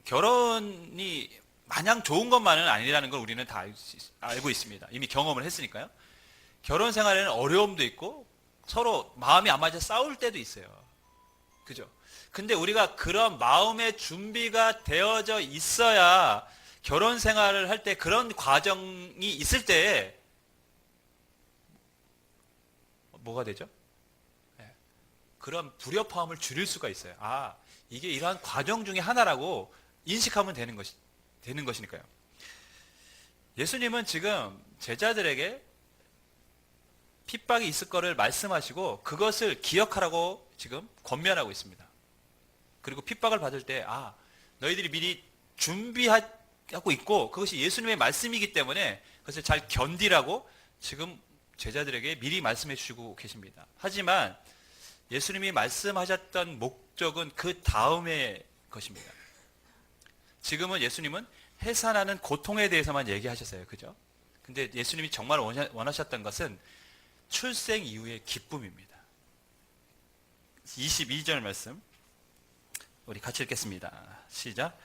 결혼이 마냥 좋은 것만은 아니라는 걸 우리는 다 알고 있습니다. 이미 경험을 했으니까요. 결혼 생활에는 어려움도 있고 서로 마음이 안 맞아 싸울 때도 있어요. 그죠? 근데 우리가 그런 마음의 준비가 되어져 있어야 결혼 생활을 할 때 그런 과정이 있을 때 뭐가 되죠? 네. 그런 불협화음을 줄일 수가 있어요. 아, 이게 이러한 과정 중에 하나라고 인식하면 되는 것이니까요. 예수님은 지금 제자들에게 핍박이 있을 거를 말씀하시고 그것을 기억하라고 지금 권면하고 있습니다. 그리고 핍박을 받을 때, 아, 너희들이 미리 준비하고 있고 그것이 예수님의 말씀이기 때문에 그것을 잘 견디라고 지금 제자들에게 미리 말씀해 주시고 계십니다. 하지만 예수님이 말씀하셨던 목적은 그 다음의 것입니다. 지금은 예수님은 해산하는 고통에 대해서만 얘기하셨어요. 그죠? 근데 예수님이 정말 원하셨던 것은 출생 이후의 기쁨입니다. 22절 말씀 우리 같이 읽겠습니다. 시작.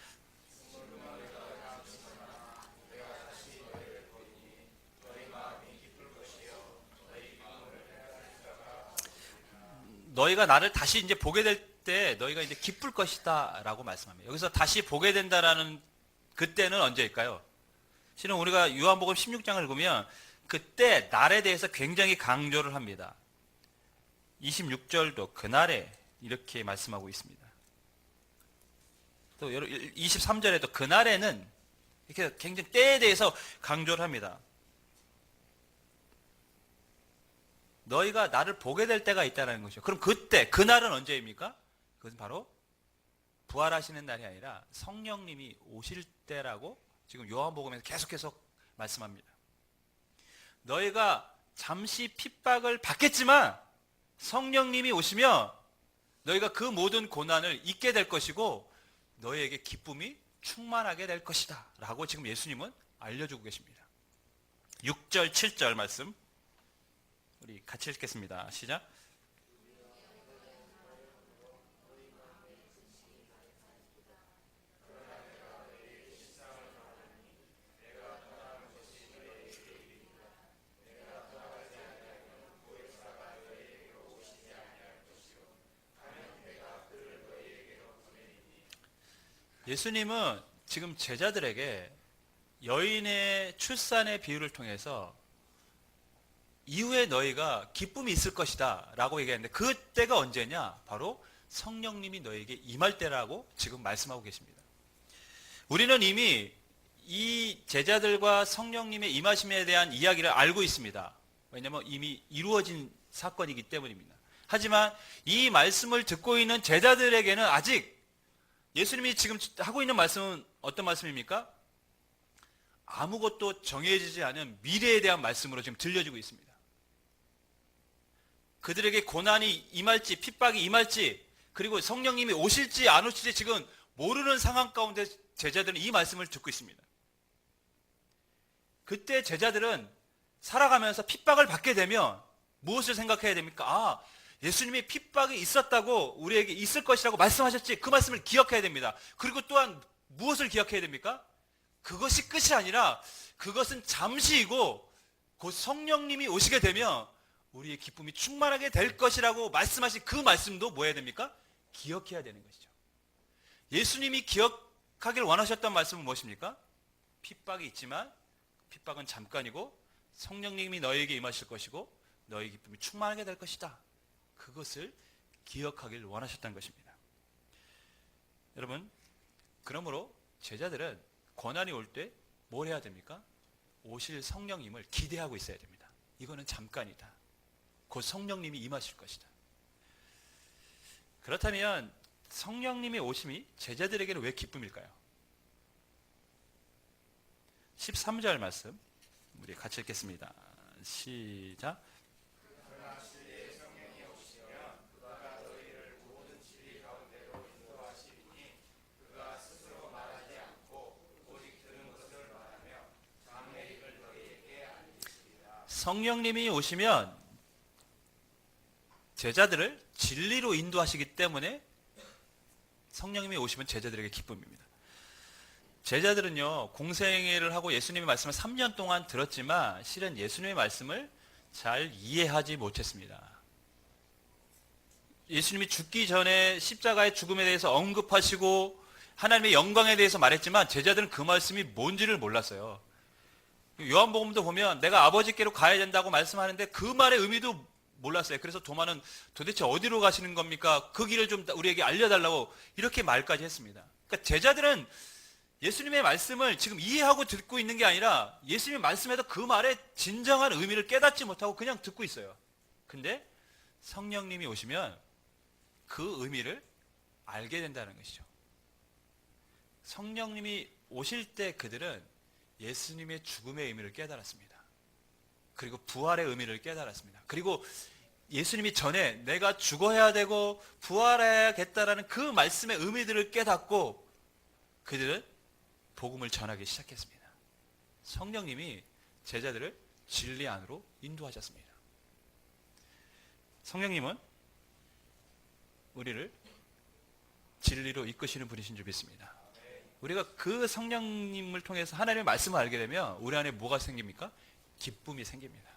너희가 나를 다시 이제 보게 될 때 너희가 이제 기쁠 것이다 라고 말씀합니다. 여기서 다시 보게 된다라는 그때는 언제일까요? 실은 우리가 요한복음 16장을 읽으면 그때 날에 대해서 굉장히 강조를 합니다. 26절도 그날에 이렇게 말씀하고 있습니다. 또 23절에도 그날에는 이렇게 굉장히 때에 대해서 강조를 합니다. 너희가 나를 보게 될 때가 있다는 것이죠. 그럼 그때, 그날은 언제입니까? 그것은 바로 부활하시는 날이 아니라 성령님이 오실 때라고 지금 요한복음에서 계속해서 말씀합니다. 너희가 잠시 핍박을 받겠지만 성령님이 오시면 너희가 그 모든 고난을 잊게 될 것이고 너희에게 기쁨이 충만하게 될 것이다 라고 지금 예수님은 알려주고 계십니다. 6절 7절 말씀 우리 같이 읽겠습니다. 시작. 예수님은 지금 제자들에게 여인의 출산의 비유를 통해서 이후에 너희가 기쁨이 있을 것이다 라고 얘기했는데 그때가 언제냐? 바로 성령님이 너희에게 임할 때라고 지금 말씀하고 계십니다. 우리는 이미 이 제자들과 성령님의 임하심에 대한 이야기를 알고 있습니다. 왜냐하면 이미 이루어진 사건이기 때문입니다. 하지만 이 말씀을 듣고 있는 제자들에게는 아직 예수님이 지금 하고 있는 말씀은 어떤 말씀입니까? 아무것도 정해지지 않은 미래에 대한 말씀으로 지금 들려지고 있습니다. 그들에게 고난이 임할지 핍박이 임할지 그리고 성령님이 오실지 안 오실지 지금 모르는 상황 가운데 제자들은 이 말씀을 듣고 있습니다. 그때 제자들은 살아가면서 핍박을 받게 되면 무엇을 생각해야 됩니까? 아, 예수님이 핍박이 있었다고 우리에게 있을 것이라고 말씀하셨지. 그 말씀을 기억해야 됩니다. 그리고 또한 무엇을 기억해야 됩니까? 그것이 끝이 아니라 그것은 잠시이고 곧 성령님이 오시게 되면 우리의 기쁨이 충만하게 될 것이라고 말씀하신 그 말씀도 뭐 해야 됩니까? 기억해야 되는 것이죠. 예수님이 기억하길 원하셨던 말씀은 무엇입니까? 핍박이 있지만 핍박은 잠깐이고 성령님이 너희에게 임하실 것이고 너희 기쁨이 충만하게 될 것이다. 그것을 기억하길 원하셨던 것입니다. 여러분, 그러므로 제자들은 고난이 올 때 뭘 해야 됩니까? 오실 성령님을 기대하고 있어야 됩니다. 이거는 잠깐이다. 곧 성령님이 임하실 것이다. 그렇다면 성령님의 오심이 제자들에게는 왜 기쁨일까요? 13절 말씀 우리 같이 읽겠습니다. 시작. 성령님이 오시면 제자들을 진리로 인도하시기 때문에 성령님이 오시면 제자들에게 기쁨입니다. 제자들은요, 공생애를 하고 예수님의 말씀을 3년 동안 들었지만 실은 예수님의 말씀을 잘 이해하지 못했습니다. 예수님이 죽기 전에 십자가의 죽음에 대해서 언급하시고 하나님의 영광에 대해서 말했지만 제자들은 그 말씀이 뭔지를 몰랐어요. 요한복음도 보면 내가 아버지께로 가야 된다고 말씀하는데 그 말의 의미도 몰랐어요. 그래서 도마는 도대체 어디로 가시는 겁니까? 그 길을 좀 우리에게 알려달라고 이렇게 말까지 했습니다. 그러니까 제자들은 예수님의 말씀을 지금 이해하고 듣고 있는 게 아니라 예수님의 말씀에서 그 말의 진정한 의미를 깨닫지 못하고 그냥 듣고 있어요. 근데 성령님이 오시면 그 의미를 알게 된다는 것이죠. 성령님이 오실 때 그들은 예수님의 죽음의 의미를 깨달았습니다. 그리고 부활의 의미를 깨달았습니다. 그리고 예수님이 전에 내가 죽어야 되고 부활해야겠다라는 그 말씀의 의미들을 깨닫고 그들은 복음을 전하기 시작했습니다. 성령님이 제자들을 진리 안으로 인도하셨습니다. 성령님은 우리를 진리로 이끄시는 분이신 줄 믿습니다. 우리가 그 성령님을 통해서 하나님의 말씀을 알게 되면 우리 안에 뭐가 생깁니까? 기쁨이 생깁니다.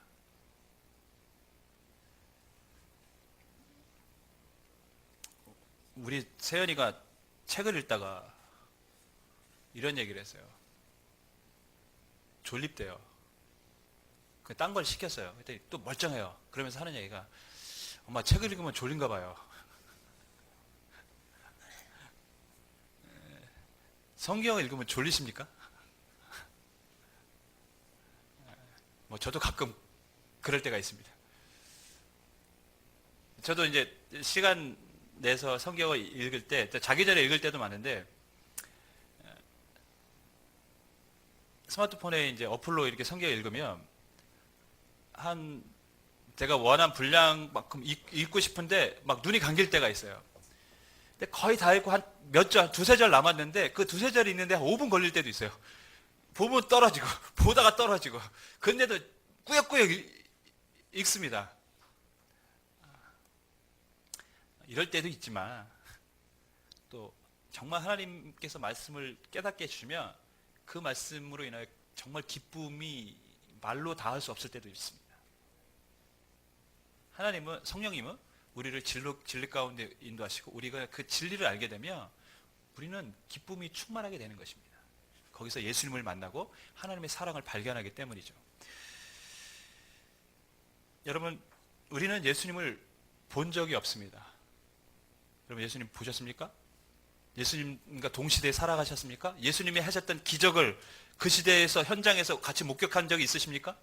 우리 세연이가 책을 읽다가 이런 얘기를 했어요. 졸립대요. 딴 걸 시켰어요. 그랬더니 또 멀쩡해요. 그러면서 하는 얘기가 엄마 책을 읽으면 졸린가 봐요. 성경을 읽으면 졸리십니까? 저도 가끔 그럴 때가 있습니다. 저도 이제 시간 내서 성경을 읽을 때, 자기 전에 읽을 때도 많은데, 스마트폰에 이제 어플로 이렇게 성경을 읽으면, 제가 원한 분량만큼 읽고 싶은데, 막 눈이 감길 때가 있어요. 근데 거의 다 읽고 한 몇 절, 두세 절 남았는데, 그 두세 절이 있는데 한 5분 걸릴 때도 있어요. 보면 떨어지고, 보다가 떨어지고, 근데도 꾸역꾸역 읽습니다. 이럴 때도 있지만 또 정말 하나님께서 말씀을 깨닫게 해주시면 그 말씀으로 인하여 정말 기쁨이 말로 닿을 수 없을 때도 있습니다. 하나님은, 성령님은 우리를 진리 가운데 인도하시고 우리가 그 진리를 알게 되면 우리는 기쁨이 충만하게 되는 것입니다. 거기서 예수님을 만나고 하나님의 사랑을 발견하기 때문이죠. 여러분, 우리는 예수님을 본 적이 없습니다. 여러분, 예수님 보셨습니까? 예수님과 동시대에 살아가셨습니까? 예수님이 하셨던 기적을 그 시대에서 현장에서 같이 목격한 적이 있으십니까?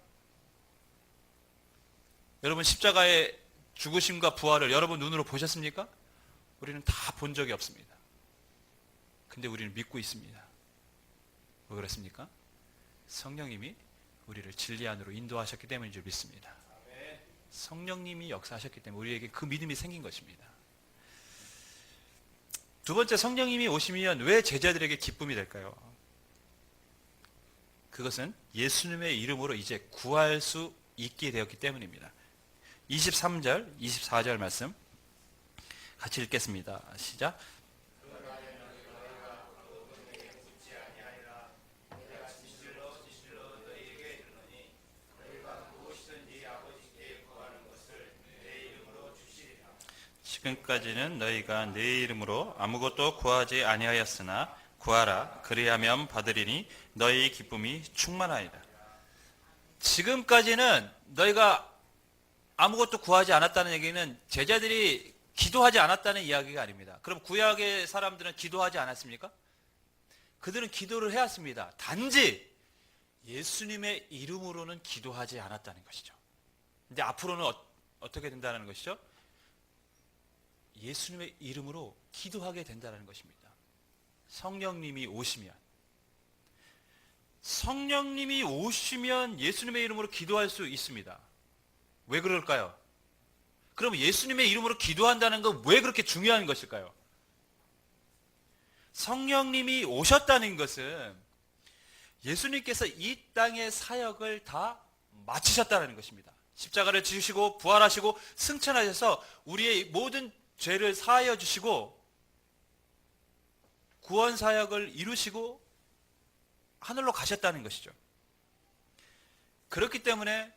여러분, 십자가의 죽으심과 부활을 여러분 눈으로 보셨습니까? 우리는 다 본 적이 없습니다. 근데 우리는 믿고 있습니다. 왜 그렇습니까? 성령님이 우리를 진리 안으로 인도하셨기 때문인 줄 믿습니다. 성령님이 역사하셨기 때문에 우리에게 그 믿음이 생긴 것입니다. 두 번째, 성령님이 오시면 왜 제자들에게 기쁨이 될까요? 그것은 예수님의 이름으로 이제 구할 수 있게 되었기 때문입니다. 23절, 24절 말씀 같이 읽겠습니다. 시작. 지금까지는 너희가 내 이름으로 아무것도 구하지 아니하였으나 구하라 그리하면 받으리니 너희 기쁨이 충만하리라. 지금까지는 너희가 아무것도 구하지 않았다는 얘기는 제자들이 기도하지 않았다는 이야기가 아닙니다. 그럼 구약의 사람들은 기도하지 않았습니까? 그들은 기도를 해왔습니다. 단지 예수님의 이름으로는 기도하지 않았다는 것이죠. 근데 앞으로는 어떻게 된다는 것이죠? 예수님의 이름으로 기도하게 된다는 것입니다. 성령님이 오시면 예수님의 이름으로 기도할 수 있습니다. 왜 그럴까요? 그럼 예수님의 이름으로 기도한다는 건 왜 그렇게 중요한 것일까요? 성령님이 오셨다는 것은 예수님께서 이 땅의 사역을 다 마치셨다는 것입니다. 십자가를 지으시고 부활하시고 승천하셔서 우리의 모든 죄를 사하여 주시고 구원 사역을 이루시고 하늘로 가셨다는 것이죠. 그렇기 때문에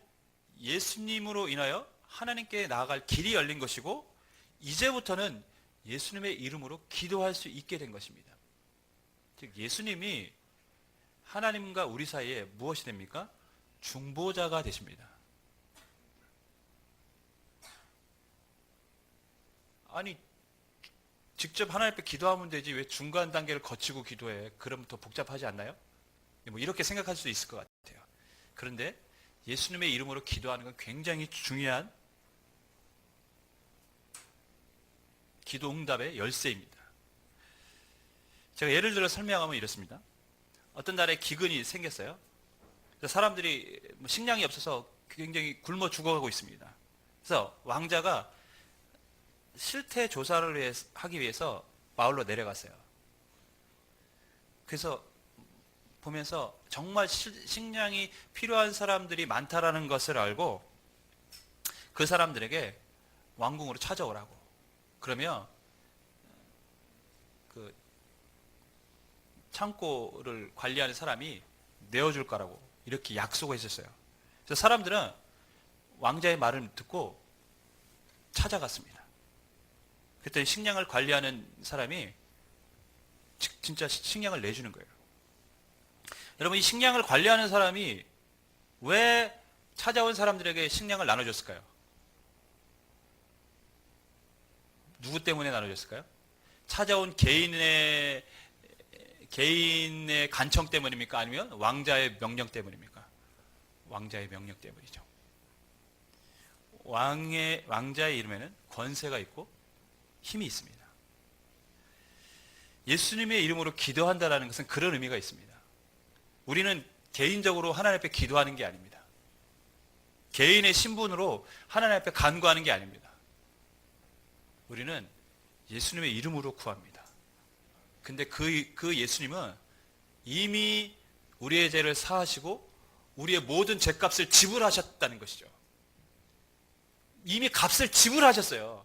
예수님으로 인하여 하나님께 나아갈 길이 열린 것이고, 이제부터는 예수님의 이름으로 기도할 수 있게 된 것입니다. 즉 예수님이 하나님과 우리 사이에 무엇이 됩니까? 중보자가 되십니다. 아니, 직접 하나님 앞에 기도하면 되지 왜 중간 단계를 거치고 기도해? 그러면 더 복잡하지 않나요? 뭐 이렇게 생각할 수 있을 것 같아요. 그런데 예수님의 이름으로 기도하는 건 굉장히 중요한 기도 응답의 열쇠입니다. 제가 예를 들어 설명하면 이렇습니다. 어떤 날에 기근이 생겼어요. 사람들이 식량이 없어서 굉장히 굶어 죽어가고 있습니다. 그래서 왕자가 실태 조사를 하기 위해서 마을로 내려갔어요. 그래서 보면서 정말 식량이 필요한 사람들이 많다라는 것을 알고 그 사람들에게 왕궁으로 찾아오라고. 그러면 그 창고를 관리하는 사람이 내어줄 거라고 이렇게 약속을 했었어요. 그래서 사람들은 왕자의 말을 듣고 찾아갔습니다. 그랬더니 식량을 관리하는 사람이 진짜 식량을 내주는 거예요. 여러분, 이 식량을 관리하는 사람이 왜 찾아온 사람들에게 식량을 나눠줬을까요? 누구 때문에 나눠줬을까요? 찾아온 개인의 간청 때문입니까? 아니면 왕자의 명령 때문입니까? 왕자의 명령 때문이죠. 왕자의 이름에는 권세가 있고 힘이 있습니다. 예수님의 이름으로 기도한다는 것은 그런 의미가 있습니다. 우리는 개인적으로 하나님 앞에 기도하는 게 아닙니다. 개인의 신분으로 하나님 앞에 간구하는 게 아닙니다. 우리는 예수님의 이름으로 구합니다. 근데 그 예수님은 이미 우리의 죄를 사하시고 우리의 모든 죄값을 지불하셨다는 것이죠. 이미 값을 지불하셨어요.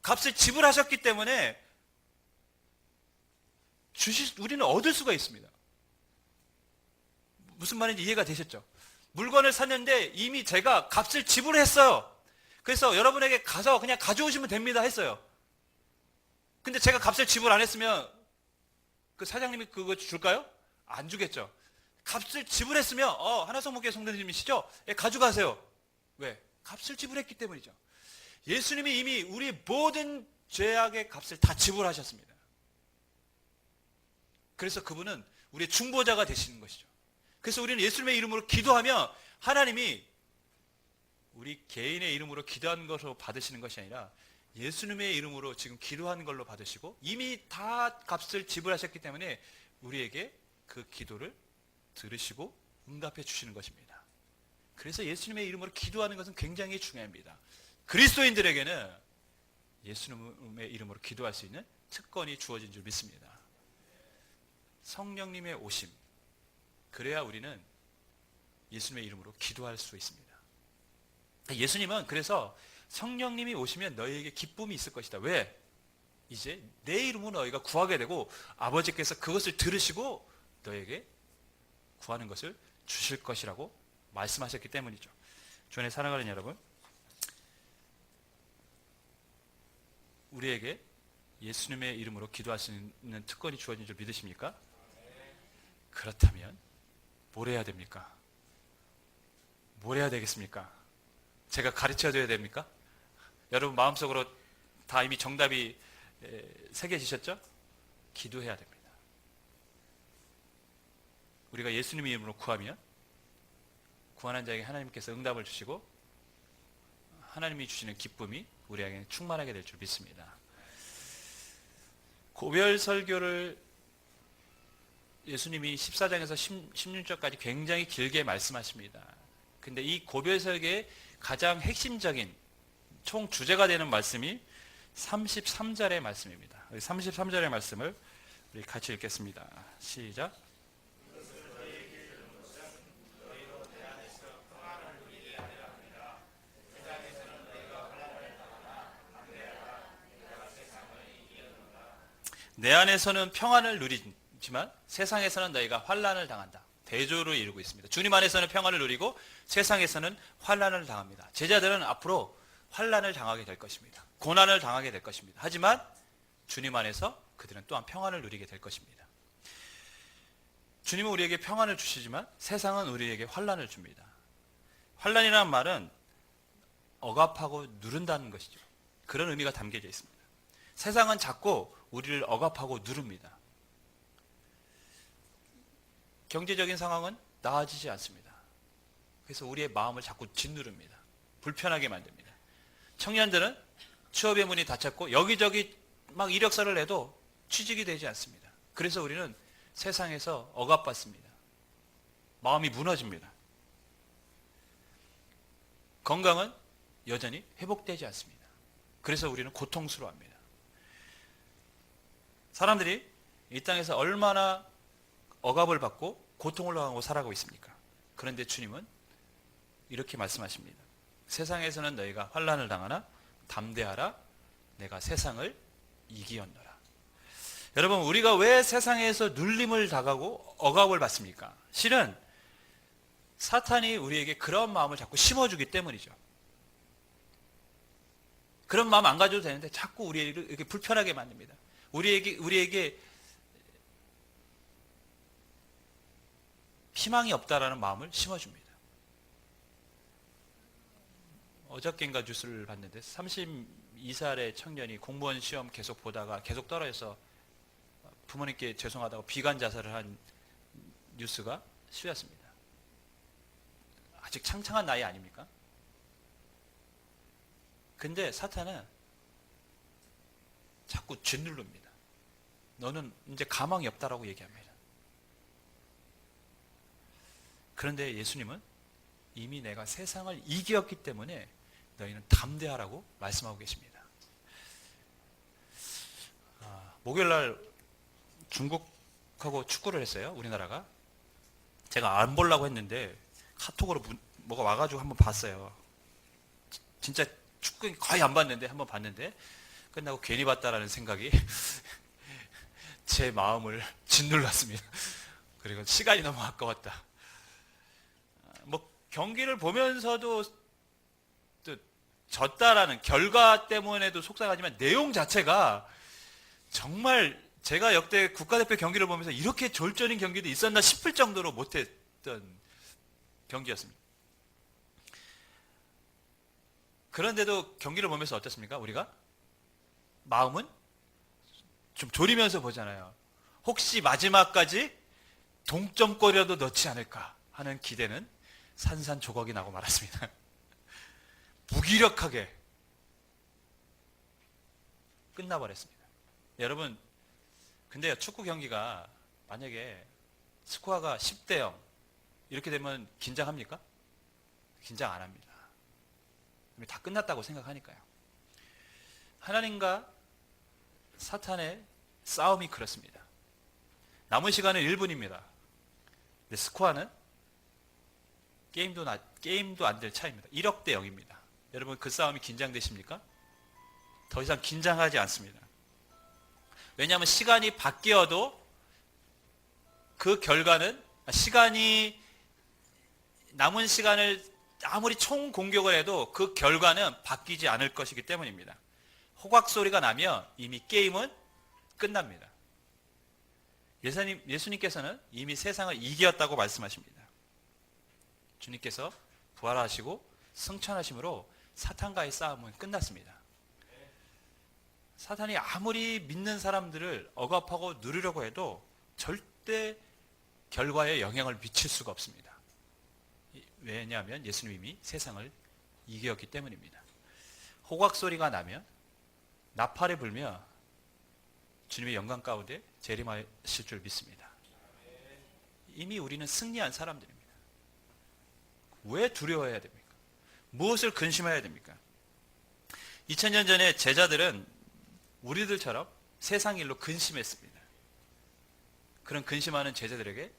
값을 지불하셨기 때문에 우리는 얻을 수가 있습니다. 무슨 말인지 이해가 되셨죠? 물건을 샀는데 이미 제가 값을 지불했어요. 그래서 여러분에게 가서 그냥 가져오시면 됩니다 했어요. 근데 제가 값을 지불 안 했으면 그 사장님이 그거 줄까요? 안 주겠죠. 값을 지불했으면 하나성목교회 성도님이시죠? 예, 가져가세요. 왜? 값을 지불했기 때문이죠. 예수님이 이미 우리 모든 죄악의 값을 다 지불하셨습니다. 그래서 그분은 우리의 중보자가 되시는 것이죠. 그래서 우리는 예수님의 이름으로 기도하면 하나님이 우리 개인의 이름으로 기도하는 것으로 받으시는 것이 아니라 예수님의 이름으로 지금 기도하는 걸로 받으시고 이미 다 값을 지불하셨기 때문에 우리에게 그 기도를 들으시고 응답해 주시는 것입니다. 그래서 예수님의 이름으로 기도하는 것은 굉장히 중요합니다. 그리스도인들에게는 예수님의 이름으로 기도할 수 있는 특권이 주어진 줄 믿습니다. 성령님의 오심, 그래야 우리는 예수님의 이름으로 기도할 수 있습니다. 예수님은 그래서 성령님이 오시면 너희에게 기쁨이 있을 것이다. 왜? 이제 내 이름으로 너희가 구하게 되고 아버지께서 그것을 들으시고 너에게 구하는 것을 주실 것이라고 말씀하셨기 때문이죠. 주 안에 사랑하는 여러분, 우리에게 예수님의 이름으로 기도할 수 있는 특권이 주어진 줄 믿으십니까? 그렇다면 뭘 해야 됩니까? 뭘 해야 되겠습니까? 제가 가르쳐줘야 됩니까? 여러분 마음속으로 다 이미 정답이 새겨지셨죠? 기도해야 됩니다. 우리가 예수님의 이름으로 구하면 구하는 자에게 하나님께서 응답을 주시고 하나님이 주시는 기쁨이 우리에게 충만하게 될 줄 믿습니다. 고별 설교를 예수님이 14장에서 16절까지 굉장히 길게 말씀하십니다. 근데 이 고별 설교의 가장 핵심적인 총 주제가 되는 말씀이 33절의 말씀입니다. 33절의 말씀을 우리 같이 읽겠습니다. 시작. 내 안에서는 평안을 있지만 세상에서는 너희가 환난을 당한다. 대조를 이루고 있습니다. 주님 안에서는 평안을 누리고 세상에서는 환난을 당합니다. 제자들은 앞으로 환난을 당하게 될 것입니다. 고난을 당하게 될 것입니다. 하지만 주님 안에서 그들은 또한 평안을 누리게 될 것입니다. 주님은 우리에게 평안을 주시지만 세상은 우리에게 환난을 줍니다. 환난이라는 말은 억압하고 누른다는 것이죠. 그런 의미가 담겨져 있습니다. 세상은 자꾸 우리를 억압하고 누릅니다. 경제적인 상황은 나아지지 않습니다. 그래서 우리의 마음을 자꾸 짓누릅니다. 불편하게 만듭니다. 청년들은 취업의 문이 닫혔고 여기저기 막 이력서를 내도 취직이 되지 않습니다. 그래서 우리는 세상에서 억압받습니다. 마음이 무너집니다. 건강은 여전히 회복되지 않습니다. 그래서 우리는 고통스러워합니다. 사람들이 이 땅에서 얼마나 억압을 받고 고통을 당하고 살아가고 있습니까? 그런데 주님은 이렇게 말씀하십니다. 세상에서는 너희가 환난을 당하나 담대하라. 내가 세상을 이기었노라. 여러분, 우리가 왜 세상에서 눌림을 당하고 억압을 받습니까? 실은 사탄이 우리에게 그런 마음을 자꾸 심어주기 때문이죠. 그런 마음 안 가져도 되는데 자꾸 우리를 이렇게 불편하게 만듭니다. 우리에게 희망이 없다라는 마음을 심어줍니다. 어저께인가 뉴스를 봤는데 32살의 청년이 공무원 시험 계속 보다가 계속 떨어져서 부모님께 죄송하다고 비관 자살을 한 뉴스가 씌웠습니다. 아직 창창한 나이 아닙니까? 근데 사탄은 자꾸 짓누릅니다. 너는 이제 가망이 없다라고 얘기합니다. 그런데 예수님은 이미 내가 세상을 이기었기 때문에 너희는 담대하라고 말씀하고 계십니다. 목요일날 중국하고 축구를 했어요. 우리나라가. 제가 안 보려고 했는데 카톡으로 뭐가 와가지고 한번 봤어요. 진짜 축구 거의 안 봤는데 한번 봤는데 끝나고 괜히 봤다라는 생각이 제 마음을 짓눌렀습니다. 그리고 시간이 너무 아까웠다. 뭐 경기를 보면서도 또 졌다라는 결과 때문에도 속상하지만 내용 자체가 정말 제가 역대 국가대표 경기를 보면서 이렇게 졸전인 경기도 있었나 싶을 정도로 못했던 경기였습니다. 그런데도 경기를 보면서 어떻습니까? 우리가 마음은 좀 졸이면서 보잖아요. 혹시 마지막까지 동점골이라도 넣지 않을까 하는 기대는 산산조각이 나고 말았습니다. 무기력하게 끝나버렸습니다. 여러분, 근데요, 축구 경기가 만약에 스코어가 10대 0 이렇게 되면 긴장합니까? 긴장 안 합니다. 다 끝났다고 생각하니까요. 하나님과 사탄의 싸움이 그렇습니다. 남은 시간은 1분입니다. 근데 스코어는 게임도 안 될 차이입니다. 1억 대 0입니다. 여러분, 그 싸움이 긴장되십니까? 더 이상 긴장하지 않습니다. 왜냐하면 시간이 바뀌어도 그 결과는 남은 시간을 아무리 총 공격을 해도 그 결과는 바뀌지 않을 것이기 때문입니다. 호각 소리가 나면 이미 게임은 끝납니다. 예수님께서는 이미 세상을 이겼다고 말씀하십니다. 주님께서 부활하시고 승천하심으로 사탄과의 싸움은 끝났습니다. 사탄이 아무리 믿는 사람들을 억압하고 누르려고 해도 절대 결과에 영향을 미칠 수가 없습니다. 왜냐하면 예수님이 세상을 이겼기 때문입니다. 호각 소리가 나면 나팔을 불며 주님의 영광 가운데 재림하실 줄 믿습니다. 이미 우리는 승리한 사람들입니다. 왜 두려워해야 됩니까? 무엇을 근심해야 됩니까? 2000년 전에 제자들은 우리들처럼 세상 일로 근심했습니다. 그런 근심하는 제자들에게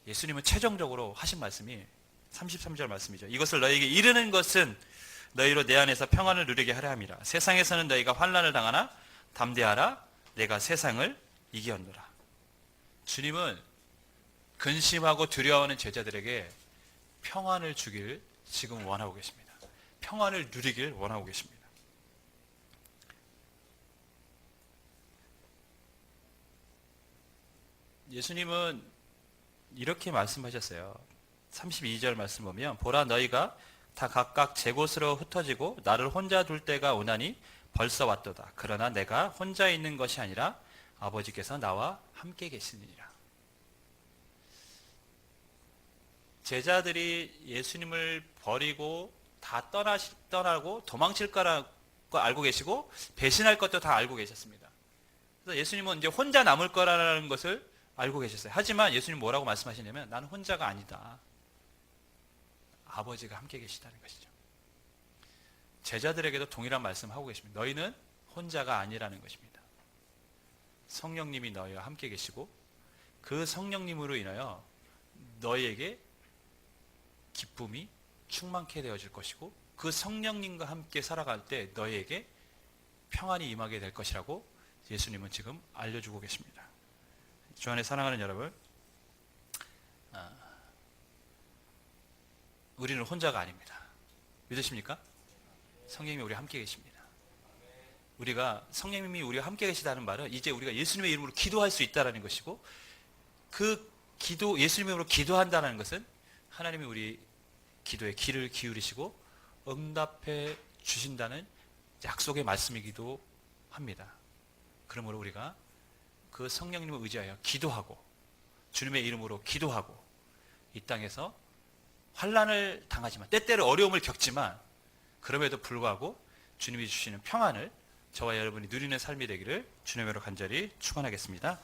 예수님은 최종적으로 하신 말씀이 33절 말씀이죠. 이것을 너희에게 이르는 것은 너희로 내 안에서 평안을 누리게 하려 함이라. 세상에서는 너희가 환난을 당하나 담대하라. 내가 세상을 이기었노라. 주님은 근심하고 두려워하는 제자들에게 평안을 주길 지금 원하고 계십니다. 평안을 누리길 원하고 계십니다. 예수님은 이렇게 말씀하셨어요. 32절 말씀 보면 보라 너희가 다 각각 제 곳으로 흩어지고 나를 혼자 둘 때가 오나니 벌써 왔도다. 그러나 내가 혼자 있는 것이 아니라 아버지께서 나와 함께 계시느니라. 제자들이 예수님을 버리고 다 떠나고 도망칠 거라고 알고 계시고 배신할 것도 다 알고 계셨습니다. 그래서 예수님은 이제 혼자 남을 거라는 것을 알고 계셨어요. 하지만 예수님 뭐라고 말씀하시냐면 나는 혼자가 아니다. 아버지가 함께 계시다는 것이죠. 제자들에게도 동일한 말씀을 하고 계십니다. 너희는 혼자가 아니라는 것입니다. 성령님이 너희와 함께 계시고 그 성령님으로 인하여 너희에게 기쁨이 충만케 되어질 것이고 그 성령님과 함께 살아갈 때 너희에게 평안이 임하게 될 것이라고 예수님은 지금 알려주고 계십니다. 주 안에 사랑하는 여러분, 우리는 혼자가 아닙니다. 믿으십니까? 성령님이 우리와 함께 계십니다. 우리가 성령님이 우리와 함께 계시다는 말은 이제 우리가 예수님의 이름으로 기도할 수 있다는 것이고 그 기도 예수님의 이름으로 기도한다는 것은 하나님이 우리 기도에 귀를 기울이시고 응답해 주신다는 약속의 말씀이기도 합니다. 그러므로 우리가 그 성령님을 의지하여 기도하고 주님의 이름으로 기도하고 이 땅에서 환난을 당하지만 때때로 어려움을 겪지만 그럼에도 불구하고 주님이 주시는 평안을 저와 여러분이 누리는 삶이 되기를 주님으로 간절히 축원하겠습니다.